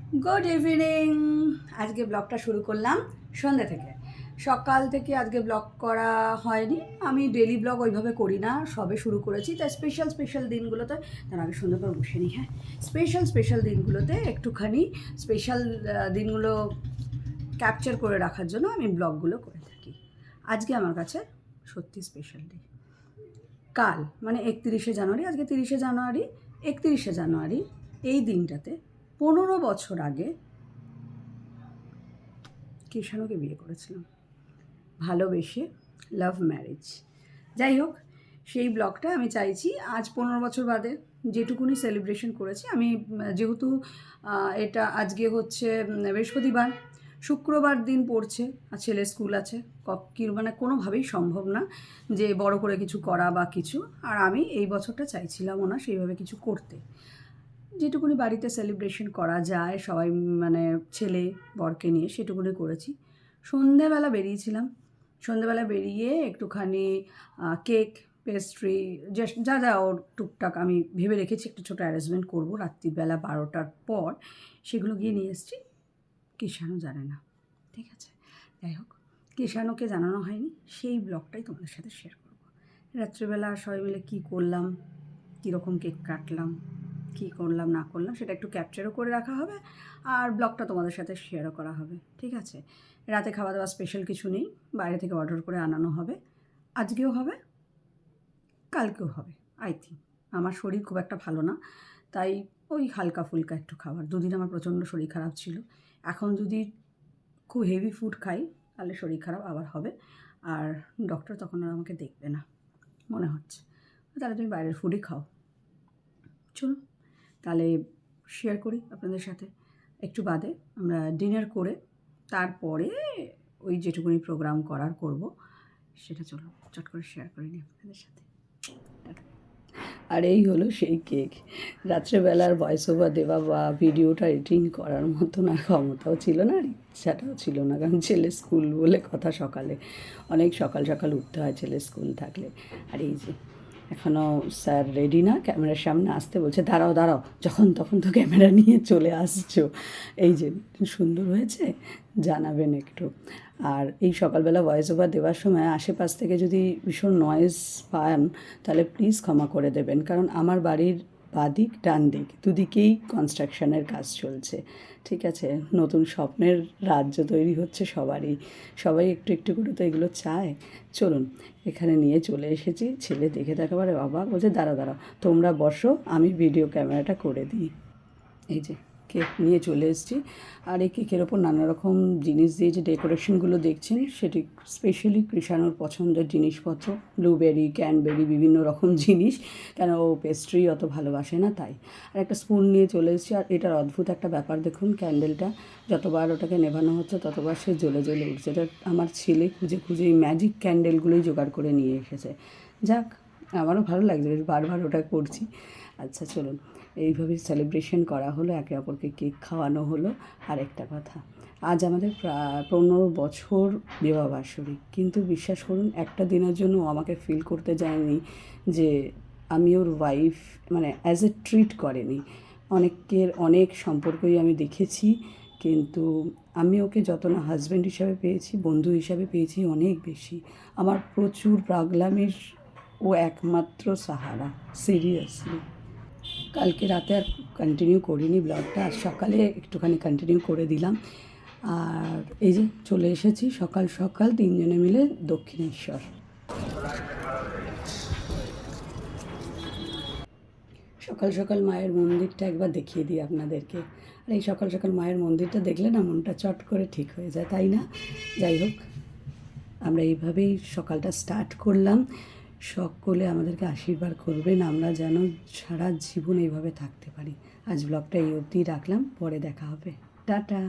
Good evening. আজকে ব্লগটা শুরু করলাম সন্ধ্যা থেকে। সকাল থেকে আজকে ব্লগ করা হয়নি, আমি ডেলি ব্লগ ওইভাবে করি না, সবে শুরু করেছি। তাই স্পেশাল দিনগুলোতে, তার আগে সুন্দর করে বসে নিই। হ্যাঁ, স্পেশাল দিনগুলোতে একটুখানি স্পেশাল দিনগুলো ক্যাপচার করে রাখার জন্য আমি ব্লগগুলো করে থাকি। আজকে আমার কাছে সত্যি স্পেশাল ডে। কাল মানে 31শে জানুয়ারি, আজকে 30শে জানুয়ারি, 31শে জানুয়ারি এই দিনটাতে 15 বছর আগে কৃষাণুকে বিয়ে করেছিলাম, ভালোবেসে, লাভ ম্যারেজ। যাই হোক, সেই ব্লগটা আমি চাইছি আজ 15 বছর বাদে যেটুকুনি সেলিব্রেশন করেছি আমি, যেহেতু এটা আজকে হচ্ছে বৃহস্পতিবার, শুক্রবার দিন পড়ছে আর ছেলে স্কুল আছে, মানে কোনোভাবেই সম্ভব না যে বড় করে কিছু করা বা কিছু। আর আমি এই বছরটা চাইছিলামও না সেইভাবে কিছু করতে, যেটুকুনি বাড়িতে সেলিব্রেশন করা যায় সবাই মানে ছেলে বরকে নিয়ে সেটুকুনি করেছি। সন্ধেবেলা বেরিয়েছিলাম, সন্ধেবেলা বেরিয়ে একটুখানি কেক, পেস্ট্রি, যা যা ওর টুকটাক আমি ভেবে রেখেছি একটা ছোটো অ্যারেঞ্জমেন্ট করবো রাত্রিবেলা 12টার পর, সেগুলো গিয়ে নিয়ে এসেছি। কৃষাণু জানে না, ঠিক আছে? যাই হোক, কৃষাণুকে জানানো হয়নি, সেই ব্লগটাই তোমাদের সাথে শেয়ার করবো। রাত্রিবেলা সবাই মিলে কী করলাম, কীরকম কেক কাটলাম, কী করলাম না করলাম সেটা একটু ক্যাপচারও করে রাখা হবে, আর ব্লগটা তোমাদের সাথে শেয়ারও করা হবে, ঠিক আছে? রাতে খাওয়া দাওয়া স্পেশাল কিছু নেই, বাইরে থেকে অর্ডার করে আনানো হবে, আজকেও হবে, কালকেও হবে। আই থিঙ্ক আমার শরীর খুব একটা ভালো না, তাই ওই হালকা ফুলকা একটু খাবার। দুদিন আমার প্রচণ্ড শরীর খারাপ ছিল, এখন যদি খুব হেভি ফুড খাই তাহলে শরীর খারাপ আবার হবে, আর ডক্টর তখন আর আমাকে দেখবে না মনে হচ্ছে। তাহলে তুমি বাইরের ফুডই খাও। চলুন তাহলে শেয়ার করি আপনাদের সাথে। একটু বাদে আমরা ডিনার করে তারপরে ওই যেটুকুনি প্রোগ্রাম করার করব, সেটা চলুন চট করে শেয়ার করে নিই আপনাদের সাথে। আর এই হলো সেই কেক। রাত্রেবেলার ভয়েস ওভার দেওয়া বা ভিডিওটা এডিটিং করার মতন আর ক্ষমতাও ছিল না, আর ইচ্ছাটাও ছিল না, কারণ ছেলে স্কুল বলে কথা, সকালে অনেক সকাল সকাল উঠতে হয় ছেলে স্কুল থাকলে। আর এই যে এখনও স্যার রেডি না, ক্যামেরার সামনে আসতে বলছে, দাঁড়াও দাঁড়াও, যখন তখন তো ক্যামেরা নিয়ে চলে আসছো। এই যে সুন্দর হয়েছে, জানাবেন একটু। আর এই সকালবেলা ভয়েস ওভার দেওয়ার সময় আশেপাশ থেকে যদি ভীষণ নয়েজ পান তাহলে প্লিজ ক্ষমা করে দেবেন, কারণ আমার বাড়ির বাদিক ডান দিক দুদিকেই কনস্ট্রাকশনের কাজ চলছে, ঠিক আছে? নতুন স্বপ্নের রাজ্য তৈরি হচ্ছে সবারই, সবাই একটু একটু করে তো এগুলো চায়। চলুন এখানে নিয়ে চলে এসেছি, ছেলে দেখে একেবারে অবাক, বলছে দাঁড়াও দাঁড়াও তোমরা বসো, আমি ভিডিও ক্যামেরাটা করে দিই। এই যে কেক নিয়ে চলে এসেছি, আর এই কেকের ওপর নানা রকম জিনিস দিয়ে যে ডেকোরেশনগুলো দেখছেন সেটি স্পেশালি কৃষাণুর পছন্দের জিনিসপত্র, ব্লুবেরি, ক্যানবেরি, বিভিন্ন রকম জিনিস, কেন ও পেস্ট্রি অত ভালোবাসে না তাই। আর একটা স্পুন নিয়ে চলে এসেছি, আর এটার অদ্ভুত একটা ব্যাপার দেখুন, ক্যান্ডেলটা যতবার ওটাকে নেভানো হচ্ছে ততবার সে জ্বলে জ্বলে উঠছে। এটা আমার ছেলে খুঁজে খুঁজে এই ম্যাজিক ক্যান্ডেলগুলোই জোগাড় করে নিয়ে এসেছে। যাক, আমারও ভালো লাগছে, বেশ বারবার ওটা করছি। আচ্ছা চলুন, এইভাবেই সেলিব্রেশন করা হলো, একে অপরকে কেক খাওয়ানো হলো। আর একটা কথা, আজ আমাদের প্রায় 15 বছর বিবাহবার্ষিকী, কিন্তু বিশ্বাস করুন একটা দিনের জন্য ও আমাকে ফিল করতে যায়নি যে আমি ওর ওয়াইফ, মানে অ্যাজ এ ট্রিট করেনি। অনেকের অনেক সম্পর্কই আমি দেখেছি, কিন্তু আমি ওকে যত না হাজব্যান্ড হিসাবে পেয়েছি, বন্ধু হিসাবে পেয়েছি অনেক বেশি। আমার প্রচুর পাগলামির ও একমাত্র সাহারা, সিরিয়াসলি। কালকে রাতে আর কন্টিনিউ করিনি ব্লগটা, আর সকালে একটুখানি কন্টিনিউ করে দিলাম। আর এই যে চলে এসেছি সকাল সকাল তিনজনে মিলে দক্ষিণেশ্বর। সকাল সকাল মায়ের মন্দিরটা একবার দেখিয়ে দিই আপনাদেরকে। আর এই সকাল সকাল মায়ের মন্দিরটা দেখলে না মনটা চট করে ঠিক হয়ে যায়, তাই না? যাই হোক, আমরা এইভাবেই সকালটা স্টার্ট করলাম। সকলে আমাদেরকে আশীর্বাদ করবেন, আমরা যেন সারা জীবন এইভাবে থাকতে পারি। আজ ব্লগটা এই অবধিই রাখলাম, পরে দেখা হবে, টাটা।